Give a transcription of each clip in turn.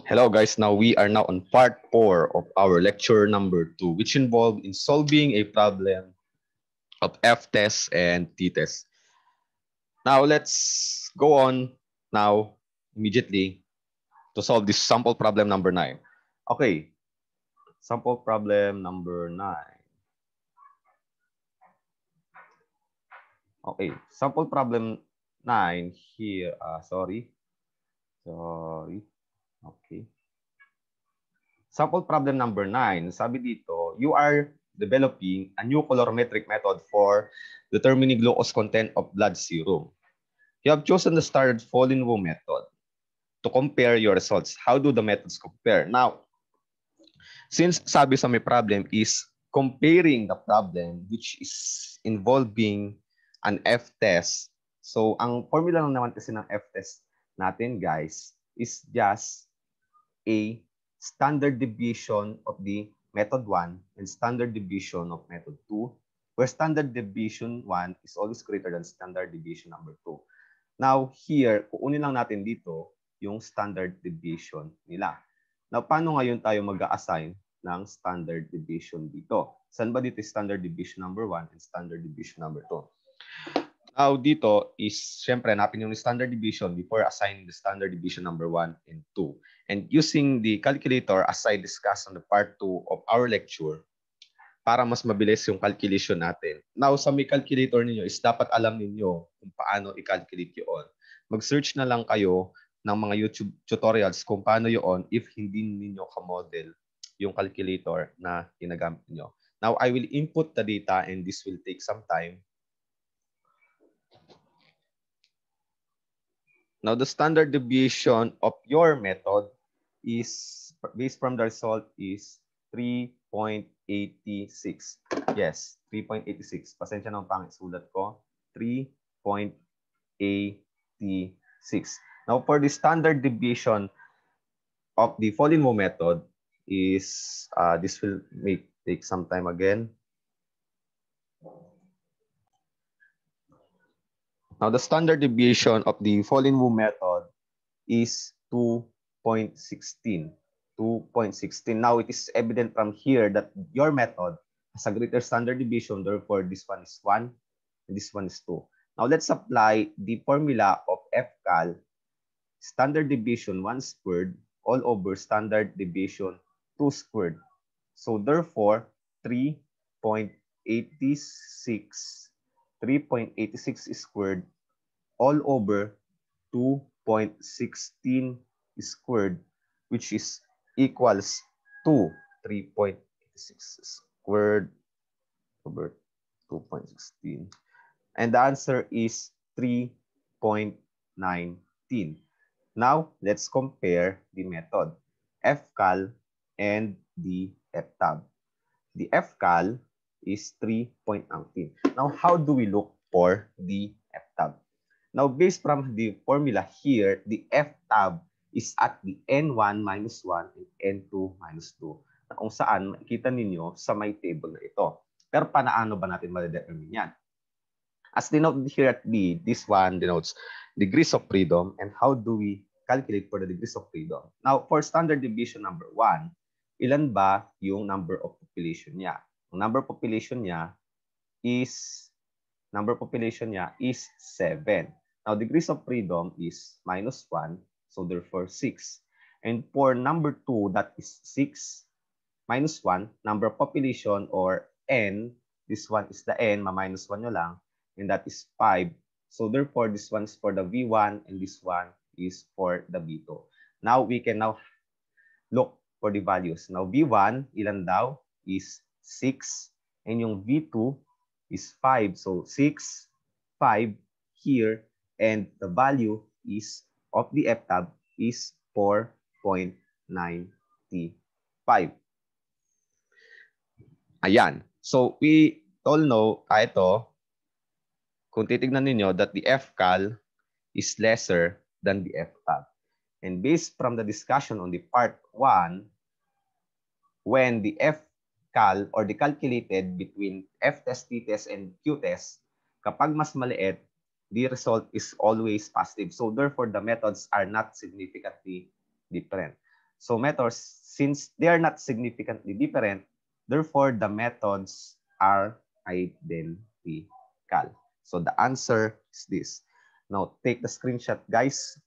Hello guys, now we are now on part 4 of our lecture number 2, which involved in solving a problem of F-test and T-test. Now let's go on now immediately to solve this sample problem number 9. Okay, sample problem number 9. Okay, sample problem 9 here, sorry. Okay. Sample problem number 9, sabi dito, you are developing a new colorimetric method for determining glucose content of blood serum. You have chosen the standard Follin-Wu method to compare your results. How do the methods compare? Now, since sabi sa may problem is comparing the problem which is involving an F-test. So, ang formula lang naman kasi ng F-test natin, guys, is just a standard deviation of the method 1 and standard deviation of method 2, where standard deviation 1 is always greater than standard deviation number 2. Now, here, kukunin lang natin dito yung standard deviation nila. Now, paano ngayon tayo mag-a-assign ng standard deviation dito? Saan ba dito standard deviation number 1 and standard deviation number 2? Now, dito is, syempre, hanapin yung standard deviation before assigning the standard deviation number 1 and 2. And using the calculator, as I discussed on the part 2 of our lecture, para mas mabilis yung calculation natin. Now, sa may calculator ninyo is dapat alam ninyo kung paano i-calculate yun. Mag-search na lang kayo ng mga YouTube tutorials kung paano yun if hindi ninyo ka-model yung calculator na ginagamit niyo. Now, I will input the data and this will take some time. Now, the standard deviation of your method is, based from the result, is 3.86. Yes, 3.86. Pasensya na ang pangit sulat ko. 3.86. Now, for the standard deviation of the Follin-Wu method is, this will take some time again. Now, the standard deviation of the Follin-Wu method is 2.16. 2.16. Now, it is evident from here that your method has a greater standard deviation. Therefore, this one is 1 and this one is 2. Now, let's apply the formula of FCAL, standard deviation 1 squared all over standard deviation 2 squared. So, therefore, 3.86 squared all over 2.16 squared, which is equals to 3.86 squared over 2.16. And the answer is 3.19. Now, let's compare the method FCAL and the FTAB. The FCAL is 3.19. Now, how do we look for the FTAB? Now, based from the formula here, the FTAB is at the N1 minus 1 and N2 minus 2. Na kung saan makikita ninyo sa may table na ito. Pero paano ba natin ma-determine yan? As denoted here at B, this one denotes degrees of freedom. And how do we calculate for the degrees of freedom? Now, for standard deviation number 1, ilan ba yung number of population niya? Ang number of population niya is 7. Now, degrees of freedom is minus 1, so therefore 6. And for number 2, that is 6 minus 1, number of population or N, this one is the N, ma-minus 1 nyo lang, and that is 5. So therefore, this one is for the V1 and this one is for the V2. Now, we can now look for the values. Now, V1, ilan daw? Is 6. And yung V2 is 5. So, 6, 5 here. And the value is of the FTAB is 4.95. Ayan. So, we all know, ito, kung titignan ninyo, that the FCAL is lesser than the FTAB. And based from the discussion on the part 1, when the FCAL or the calculated between F-test, T-test, and Q-test, kapag mas maliit, the result is always positive. So therefore, the methods are not significantly different. So methods, since they are not significantly different, therefore the methods are identical. So the answer is this. Now take the screenshot, guys,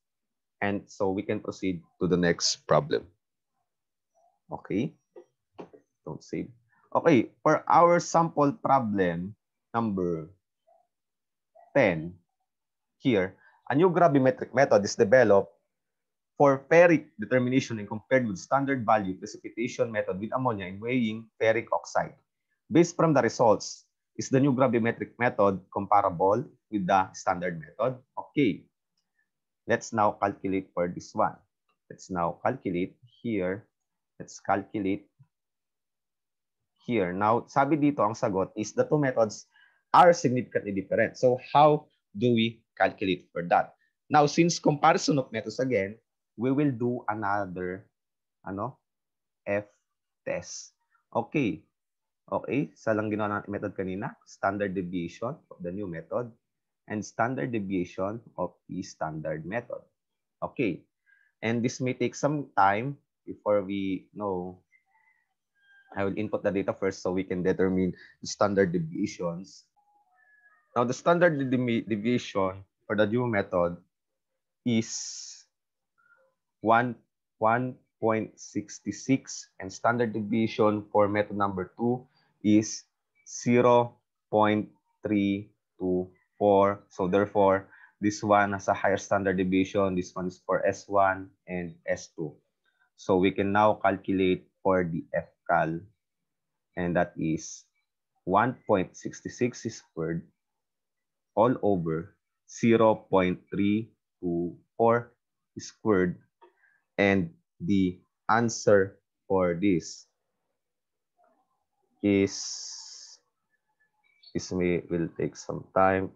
and so we can proceed to the next problem. Okay, don't save. Okay, for our sample problem number 10, here, a new gravimetric method is developed for ferric determination and compared with standard value precipitation method with ammonia in weighing ferric oxide. Based from the results, is the new gravimetric method comparable with the standard method? Okay, let's now calculate for this one. Let's now calculate here. Let's calculate here. Now, sabi dito, ang sagot is the two methods are significantly different. So, how do we calculate for that? Now, since comparison of methods again, we will do another F test. Okay. Okay. Sa lang ginawa natin method kanina, standard deviation of the new method and standard deviation of the standard method. Okay. And this may take some time before we know. I will input the data first so we can determine the standard deviations. Now, the standard deviation for the new method is 1.66 and standard deviation for method number 2 is 0.324. So therefore, this one has a higher standard deviation. This one is for S1 and S2. So we can now calculate for the FCAL, and that is 1.66 squared all over 0.324 squared. And the answer for this will take some time,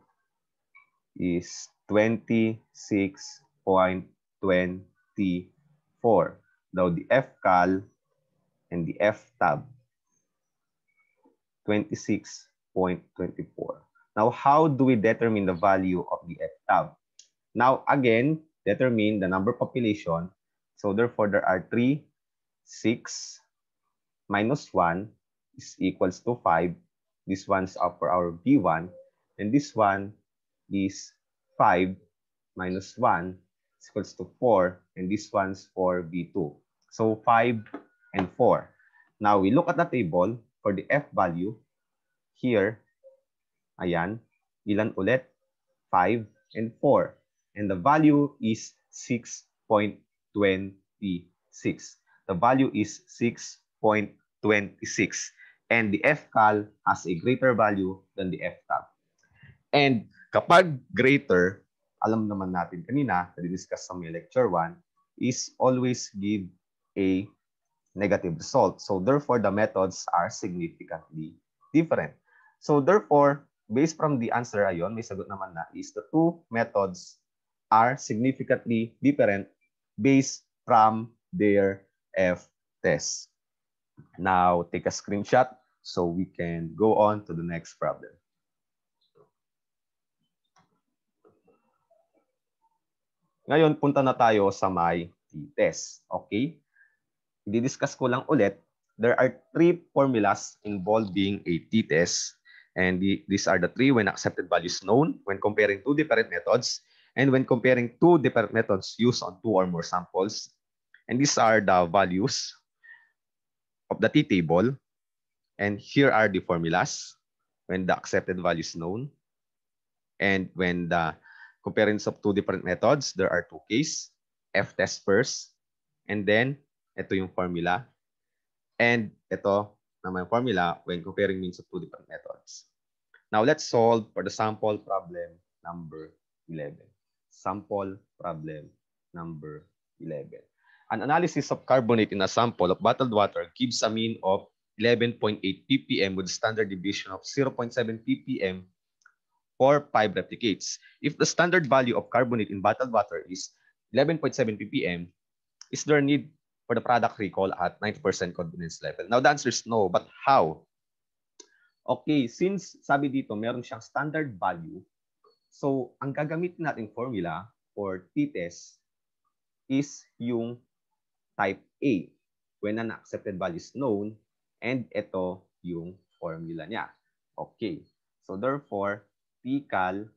is 26.24. Now the FCAL and the FTAB, 26.24. Now, how do we determine the value of the FTAB? Now, again, determine the number of population. So therefore, there are 3, 6, minus 1 is equals to 5. This one's up for our B1. And this one is 5 minus 1 is equals to 4. And this one's for B2. So 5 and 4. Now, we look at the table for the F value. Here, ayan, ilan ulit? 5 and 4. And the value is 6.26. The value is 6.26. And the FCAL has a greater value than the FTAB. And kapag greater, alam naman natin kanina, na-discuss sa may lecture 1, is always give a negative result. So therefore, the methods are significantly different. So therefore, based from the answer ayon, may sagot naman na is the two methods are significantly different based from their F test. Now, take a screenshot so we can go on to the next problem. Ngayon, punta na tayo sa may t-test. Okay? Didiscuss ko lang ulit. There are 3 formulas involving a t-test. And these are the 3 when accepted values known, when comparing 2 different methods, and when comparing 2 different methods used on 2 or more samples. And these are the values of the t-table. And here are the formulas when the accepted value is known. And when the comparison of 2 different methods, there are 2 cases. F test first, and then ito yung formula. And ito naman yung formula when comparing means of 2 different methods. Now let's solve for the sample problem number 11. Sample problem number 11. An analysis of carbonate in a sample of bottled water gives a mean of 11.8 ppm with standard deviation of 0.7 ppm for 5 replicates. If the standard value of carbonate in bottled water is 11.7 ppm, is there a need for the product recall at 90% confidence level? Now, the answer is no, but how? Okay, since sabi dito, meron siyang standard value, so ang gagamitin nating formula for t-test is yung type A when an accepted value is known, and ito yung formula niya. Okay. So therefore, Tcal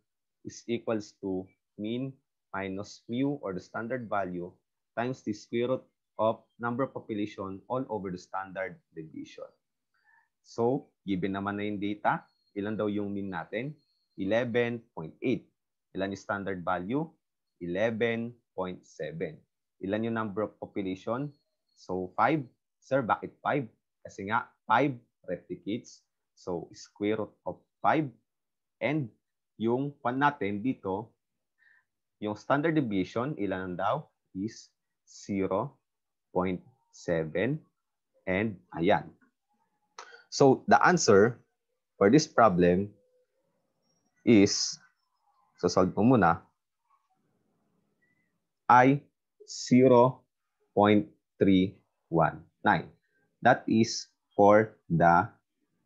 is equals to mean minus mu, or the standard value, times the square root of number of population all over the standard deviation. So, given naman na yung data, ilan daw yung mean natin? 11.8. Ilan yung standard value? 11.7. Ilan yung number of population? So, 5. Sir, bakit 5? Kasi nga, 5 replicates. So, square root of 5. And yung 1 natin dito, yung standard deviation, ilan daw? Is 0.7. And ayan. So, the answer for this problem is, so solve mo muna, ay 0.319. That is for the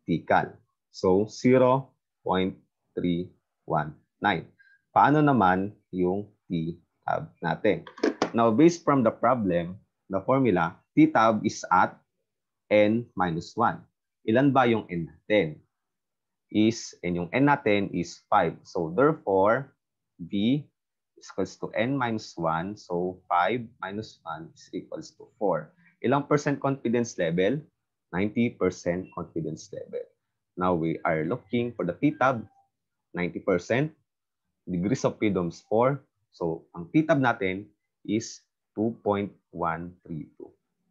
Tcal. So, 0.319. Paano naman yung T-tab natin? Now, based from the problem, the formula, T-tab is at n minus 1. Ilan ba yung n natin? And yung n natin is 5. So, therefore, B is equals to n minus 1. So, 5 minus 1 is equals to 4. Ilang percent confidence level? 90% confidence level. Now, we are looking for the T-tab, 90%. Degrees of freedom is 4. So, ang T-tab natin is 2.132.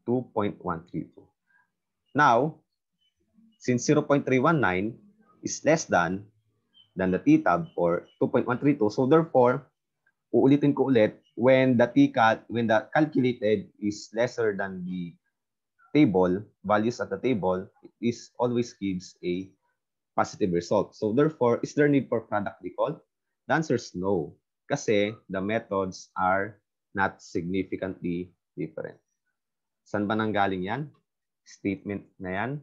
2.132. Now, since 0.319 is less than the T-tab, or 2.132, so therefore, uulitin ko ulit, when the calculated is lesser than the table, values at the table, it always gives a positive result. So therefore, is there need for product recall? The answer is no, kasi the methods are not significantly different. Saan ba nanggaling yan? Statement na yan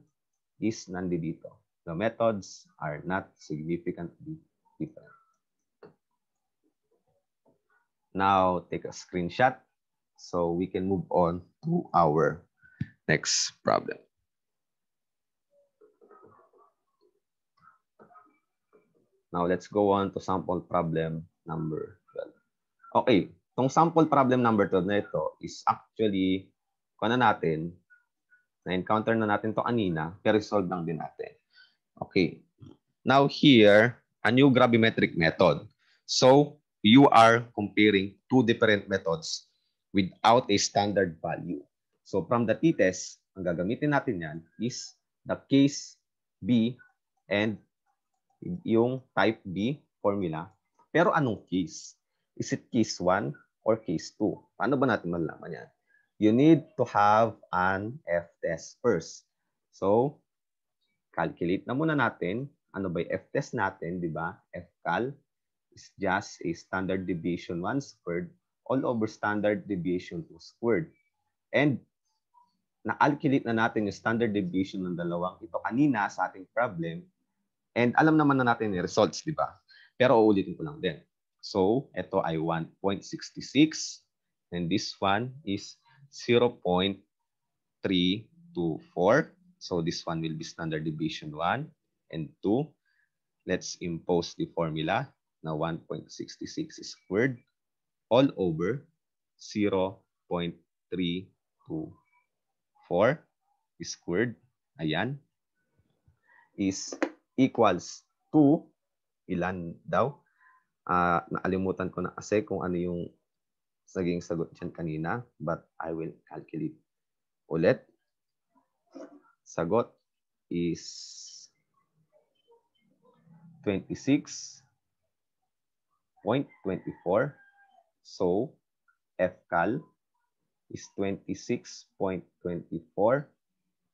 is nandito. The methods are not significantly different. Now, take a screenshot so we can move on to our next problem. Now, let's go on to sample problem number 12. Okay, itong sample problem number 12 na ito is actually, na-encounter na natin to kanina, pero resolve lang din natin. Okay. Now here, a new gravimetric method. So, you are comparing two different methods without a standard value. So, from the t-test, ang gagamitin natin yan is the case B and yung type B formula. Pero anong case? Is it case 1 or case 2? Paano ba natin malalaman yan? You need to have an F-test first. So, calculate na muna natin. Ano ba yung F-test natin, di ba? F-cal is just a standard deviation 1 squared all over standard deviation 2 squared. And na-calculate na natin yung standard deviation ng dalawang ito kanina sa ating problem. And alam naman na natin yung results, di ba? Pero uulitin ko lang din. So, ito ay 1.66 and this one is 0.324. So, this one will be standard deviation 1 and 2. Let's impose the formula na 1.66 squared all over 0.324 squared. Ayan. Is equals to, ilan daw? Naalimutan ko na kasi kung ano yung naging sagot dyan kanina, but I will calculate ulit. Sagot is 26.24. So, F-cal is 26.24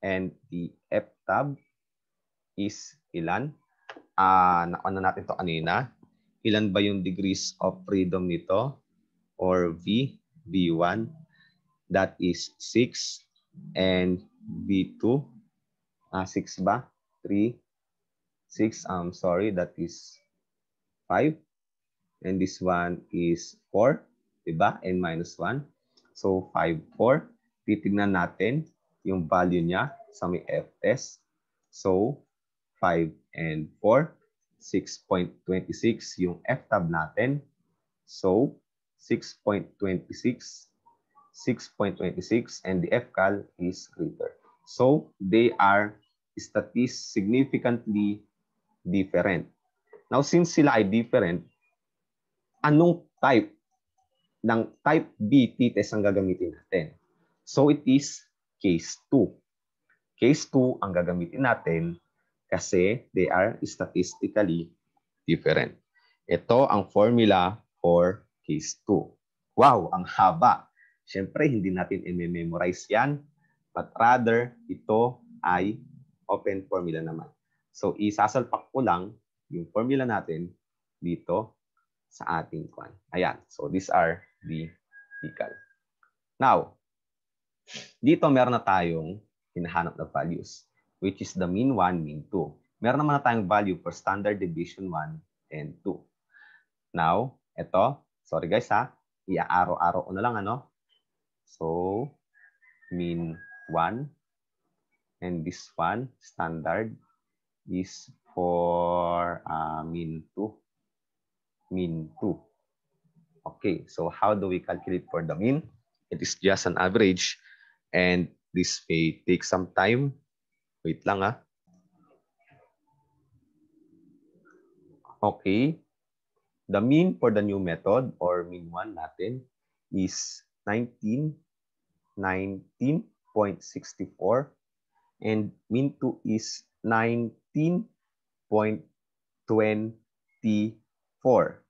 and the F-tab is ilan? Nakuha natin to kanina. Ilan ba yung degrees of freedom nito? Or V, V1, that is 6. And V2, 6 ba? 3, 6, sorry, that is 5. And this one is 4, diba? N minus 1. So, 5, 4. titignan natin yung value niya sa may F-test. So, 5 and 4. 6.26 yung F-tab natin. So, 6.26. 6.26 and the F-cal is greater. So, they are significantly different. Now, since sila ay different, anong type ng type B t-test ang gagamitin natin? So, it is case 2. Case 2 ang gagamitin natin kasi they are statistically different. Ito ang formula for case 2. Wow, ang haba. Siyempre, hindi natin i-memorize yan, but rather, ito ay open formula naman. So, isasalpak ko lang yung formula natin dito sa ating kwan. Ayan. So, these are the equal. Now, dito meron na tayong hinahanap na values, which is the mean 1, mean 2. Meron naman na tayong value for standard deviation 1 and 2. Now, ito, sorry guys ha, i-arrow-arrow ko na lang ano. So, mean 1 and this one, standard, is for mean 2. Mean 2. Okay, so how do we calculate for the mean? It is just an average and this may take some time. Wait lang ha. Okay, the mean for the new method or mean 1 natin is 19.64 and mean 2 is 19.24.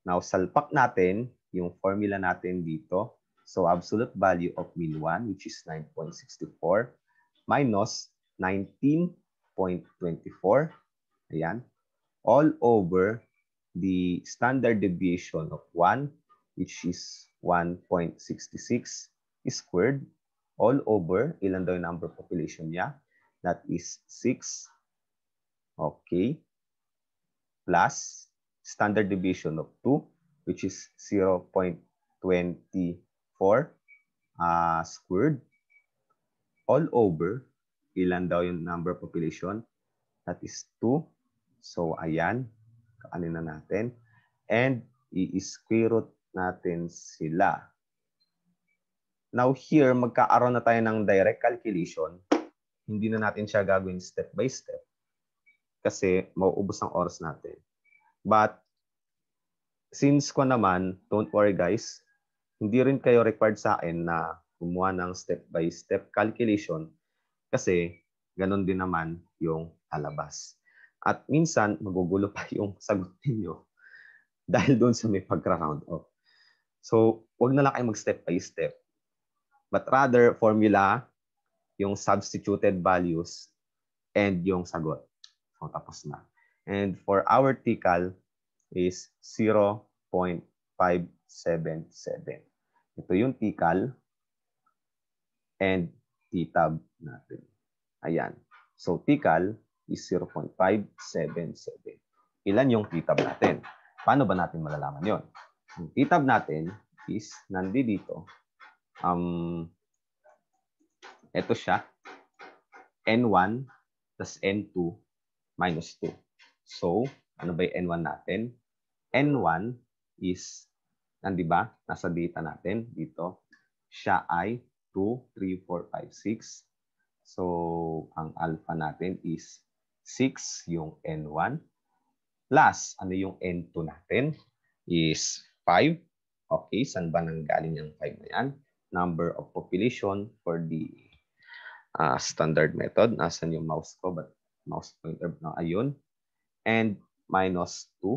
Now, salpak natin yung formula natin dito. So, absolute value of mean 1, which is 9.64, minus 19.24. Ayan. All over the standard deviation of 1, which is 1.66 squared, all over, ilan daw yung number of population niya? That is 6. Okay. Plus standard deviation of 2, which is 0.24 squared, all over, ilan daw yung number of population? That is 2. So, ayan, kaanin na natin. And i-square root natin sila. Now here, magkaaroon na tayo ng direct calculation. Hindi na natin siya gagawin step by step kasi mauubos ang oras natin. But since ko naman, don't worry guys, hindi rin kayo required sa akin na gumawa ng step by step calculation kasi ganun din naman yung alabas. At minsan, magugulo pa yung sagot niyo dahil doon sa may pag-round off. So, huwag na lang kayo mag-step by step. But rather, formula, yung substituted values, and yung sagot. So, tapos na. And for our TCAL is 0.577. Ito yung TCAL and TTAB natin. Ayan. So, TCAL is 0.577. Ilan yung TTAB natin? Paano ba natin malalaman yon? Yung TTAB natin is nandito. Ito siya. N1 plus N2 minus 2. So, ano ba yung N1 natin? N1 is, nandiba? Nasa data natin dito. Siya ay 2, 3, 4, 5, 6. So, ang alpha natin is 6 yung N1. Plus, ano yung N2 natin? Is 5. Okay, saan ba nanggaling yung 5 na yan? Number of population for the standard method. Nasaan yung mouse ko? But mouse pointer na ayun. And minus 2.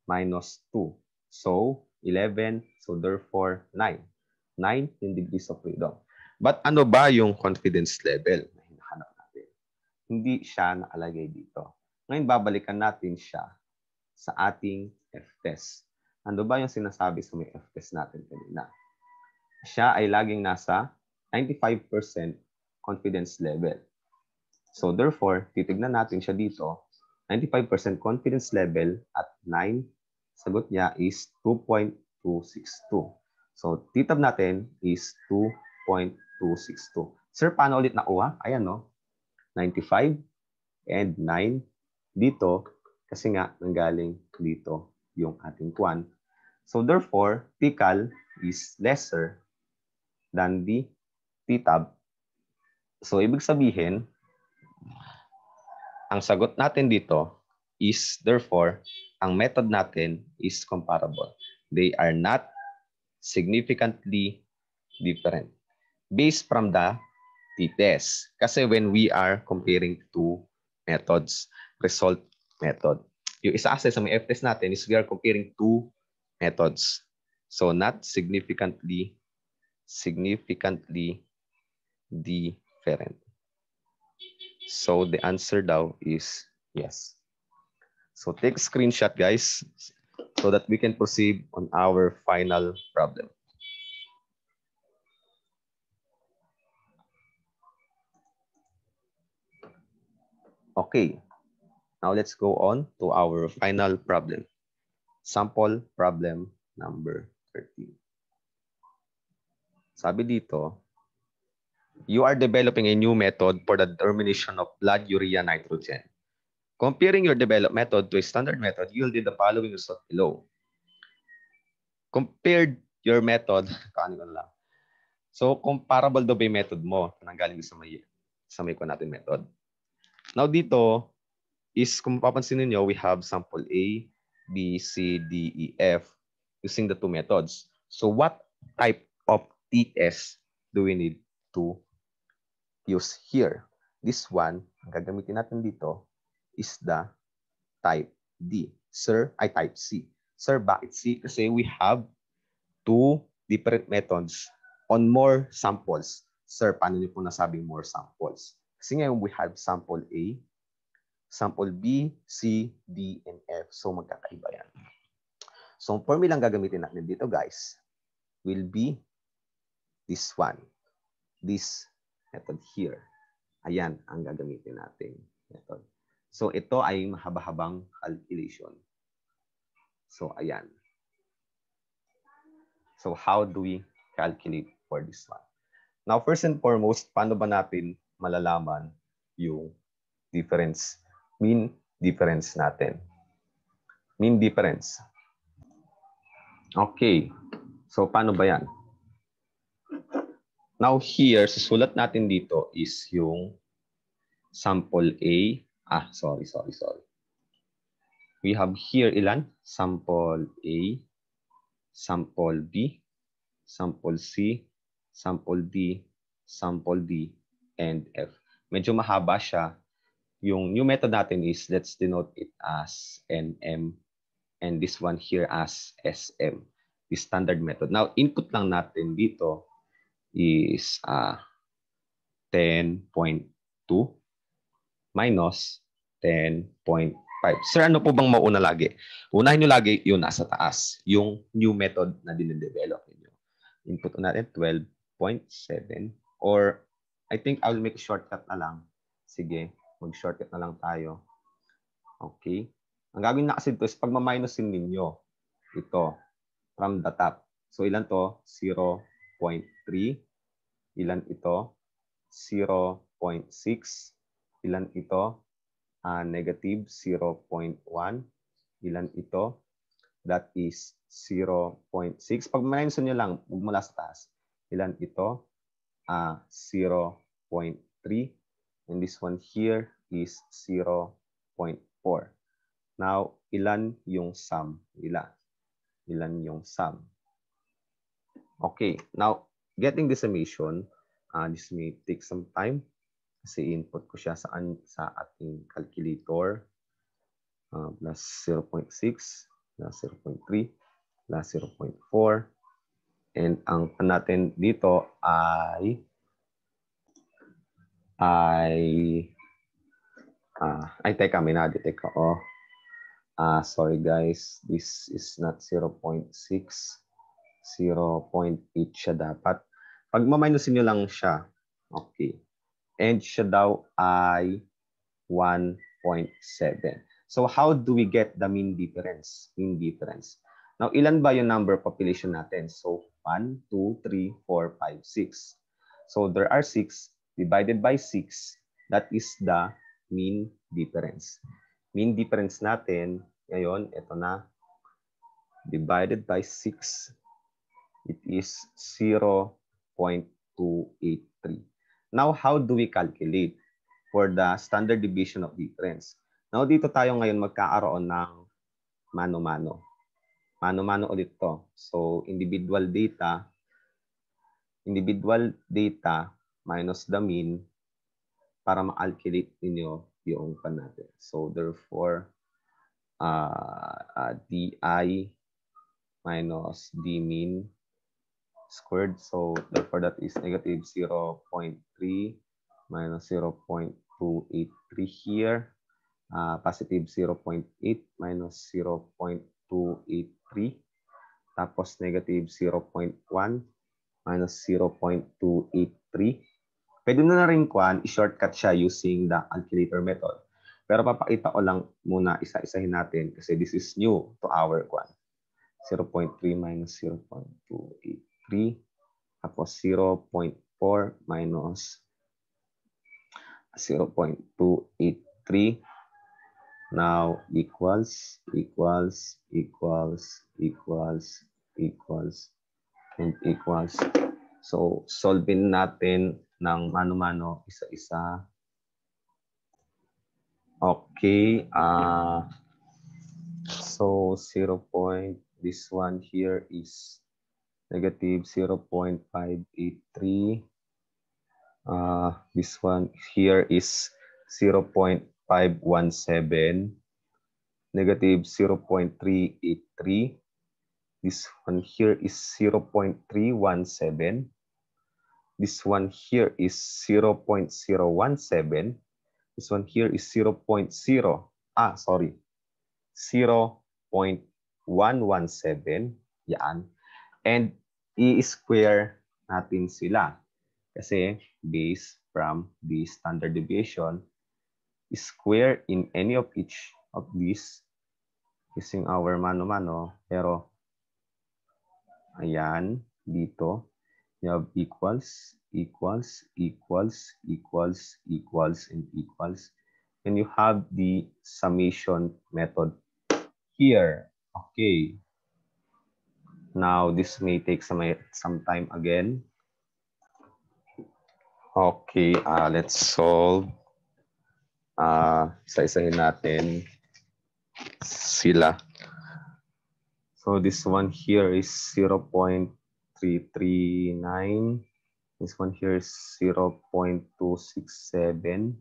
Minus 2. So, 11. So, therefore, 9. 9 yung degrees of freedom. But ano ba yung confidence level na hinahanap natin? Hindi siya nakalagay dito. Ngayon, babalikan natin siya sa ating F-test. Ano ba yung sinasabi sa may F-test natin kanina? Siya ay laging nasa 95% confidence level. So, therefore, titignan natin siya dito. 95% confidence level at 9. Sagot niya is 2.262. So, t-tab natin is 2.262. Sir, paano ulit nakuha? Ayan, no? 95 and 9 dito kasi nga nanggaling dito yung ating kwan. So, therefore, tcal is lesser than the t-tab. So, ibig sabihin, ang sagot natin dito is, therefore, ang method natin is comparable. They are not significantly different based from the t-test. Kasi when we are comparing two methods, result method. Yung isa kasi sa may f-test natin is we are comparing two methods. So, not significantly different. So, the answer daw is yes. So, take a screenshot, guys, so that we can proceed on our final problem. Okay, now let's go on to our final problem. Sample problem number 13. Sabi dito, you are developing a new method for the determination of blood urea nitrogen. Comparing your developed method to a standard method yielded the following result below. Compared your method, so comparable daw ba yung method mo na galing sa may ko natin method. Now dito is kung papansin niyo, we have sample A, B, C, D, E, F using the two methods. So what type of t-test do we need to use here? This one, ang gagamitin natin dito is the type D. Sir, ay type C. Sir, bakit C? Kasi we have two different methods on more samples. Sir, paano niyo po nasabing more samples? Kasi ngayon we have sample A, sample B, C, D, and F. So magkakaiba yan. So ang formula ang gagamitin natin dito, guys, will be this one. This method here. Ayan ang gagamitin natin method. So ito ay mahaba-habang calculation. So ayan. So how do we calculate for this one? Now, first and foremost, paano ba natin malalaman yung difference, mean difference natin? Mean difference. Okay. So paano ba yan? Now here, susulat natin dito is yung sample A. Sorry. We have here ilan? Sample A, sample B, sample C, sample D, sample D, and F. Medyo mahaba siya. Yung new method natin is, let's denote it as NM, and this one here as SM, the standard method. Now, input lang natin dito is 10.2 minus 10.5. Sir, ano po bang mauna lagi? Unahin nyo lagi yung nasa taas, yung new method na dinidevelop niyo. Input natin 12.7, or I think I'll make a shortcut na lang. Sige, mag-shortcut na lang tayo. Okay. Ang gagawin na kasi ito is pag ma-minusin ninyo ito from the top. So ilan to? 0.3. Ilan ito? 0.6. Ilan ito? Negative 0.1. Ilan ito? That is 0.6. Pag minusin nyo lang, mula sa taas. Ilan ito? 0.3. And this one here is 0.4. Now, ilan yung sum nila? Ilan yung sum? Okay. Now, getting the summation, this may take some time kasi input ko siya sa ating calculator. Plus 0.6, plus 0.3, plus 0.4. And ang natin dito ay teka, may na-detect ko. Sorry guys, this is not 0.6, 0.8 siya dapat. Pag maminusin nyo lang siya, okay. And siya daw ay 1.7. So how do we get the mean difference? Mean difference. Now, ilan ba yung number of population natin? So 1, 2, 3, 4, 5, 6. So there are 6 divided by 6. That is the mean difference. Mean difference natin, ngayon, ito na, divided by 6. It is 0.283. Now, how do we calculate for the standard deviation of difference? Now, dito tayo ngayon magkakaroon ng mano-mano. Mano-mano ulit to. So, individual data minus the mean para ma-calculate ninyo yung pan natin. So, therefore, DI minus D mean squared. So, therefore, that is negative 0.3 minus 0.283 here. Positive 0.8 minus 0.283. Tapos negative 0.1 minus 0.283. Pwede na rin i-shortcut siya using the calculator method. Pero papakita ko lang muna, isa-isahin natin kasi this is new to our 0.3 minus 0.283. Tapos 0.4 minus 0.283. Now equals, and equals. So solvein natin ng mano-mano isa-isa. Okay. So this one here is negative 0.583. This one here is 0.517, negative 0.383. This one here is 0.317. This one here is 0.017. This one here is 0.117. Yan. And i-square natin sila. Kasi based from the standard deviation, square in any of each of these using our mano-mano. Pero, ayan, dito, you have equals, and equals. And you have the summation method here. Okay. Now, this may take some time again. Okay, let's solve. Isa-isahin natin sila. So this one here is 0.339. This one here is 0.267.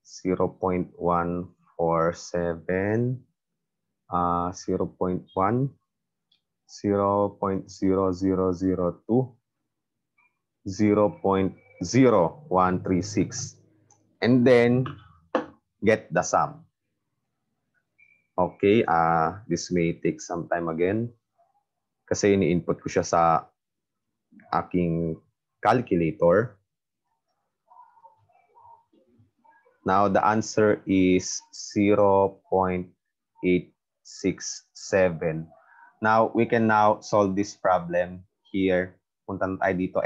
0.147. 0.1. 0.0002. 0.0136. And then get the sum. Okay, this may take some time again kasi ini-input ko siya sa aking calculator. Now the answer is 0.867. Now we can now solve this problem here. Punta na tayo dito.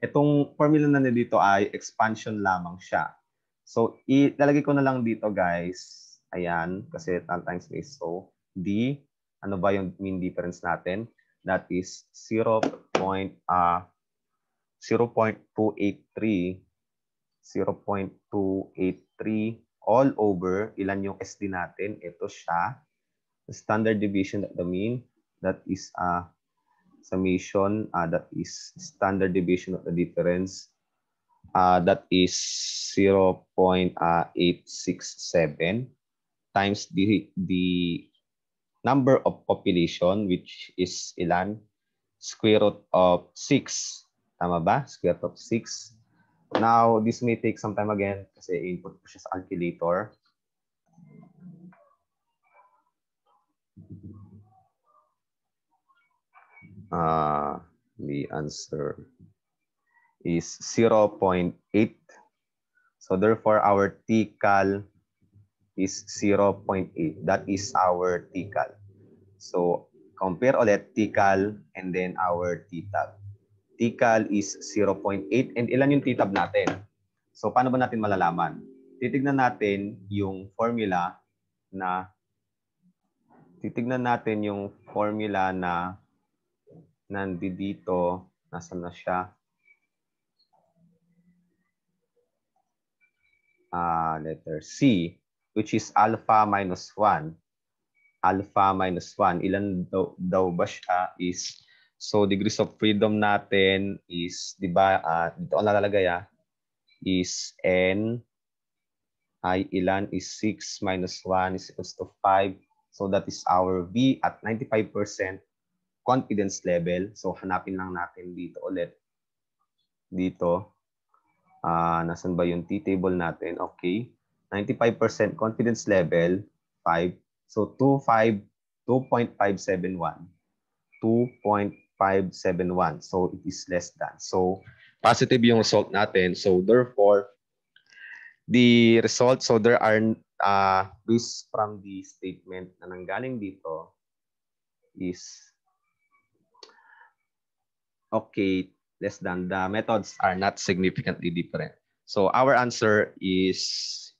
Itong formula na dito ay expansion lamang siya. So, ilalagay ko na lang dito, guys. Ayan, kasi times is so. D, ano ba yung mean difference natin? That is 0.283. 0.283 all over. Ilan yung SD natin? Ito siya. The standard deviation of the mean. That is summation, that is standard deviation of the difference, that is 0.867 times the number of population, which is ilan? Square root of 6. Tama ba? Square root of 6. Now, this may take some time again kasi input ko siya sa calculator. The answer is 0.8. So therefore, our TCAL is 0.8. That is our TCAL. So compare ulit TCAL and then our TTAB. TCAL is 0.8 and ilan yung TTAB natin? So paano ba natin malalaman? Titignan natin yung formula na nandito, nasaan na siya? Letter C, which is alpha minus 1. Alpha minus 1. Ilan daw ba siya is, so degrees of freedom natin is, di ba, dito ang nalalagay is N, ay ilan is 6 minus 1 is equals to 5. So that is our V at 95% confidence level. So hanapin lang natin dito ulit. Dito. Nasaan ba yung T-table natin? Okay. 95% confidence level, 5. So 2.571. 2.571. So it is less than. So positive yung result natin. So therefore, the result, so there are based from the statement na nanggaling dito is okay, less than. The methods are not significantly different. So our answer is,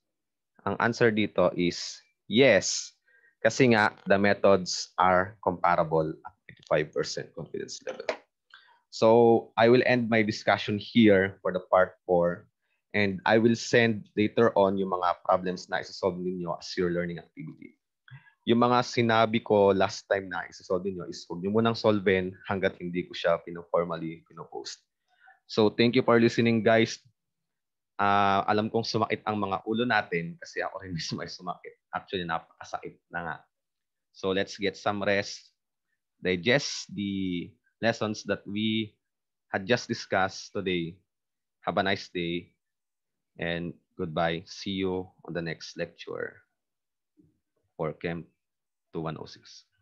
ang answer dito is yes. Kasi nga, the methods are comparable at 85% confidence level. So I will end my discussion here for the part 4. And I will send later on yung mga problems na isasolve ninyo as your learning activity. Yung mga sinabi ko last time na isasolve ninyo is huwag nyo munang solven hanggat hindi ko siya formally pinopost. So thank you for listening, guys. Alam kong sumakit ang mga ulo natin kasi ako rin mismo ay sumakit. Actually, napakasakit na nga. So let's get some rest. Digest the lessons that we had just discussed today. Have a nice day and goodbye. See you on the next lecture for Chem 2106.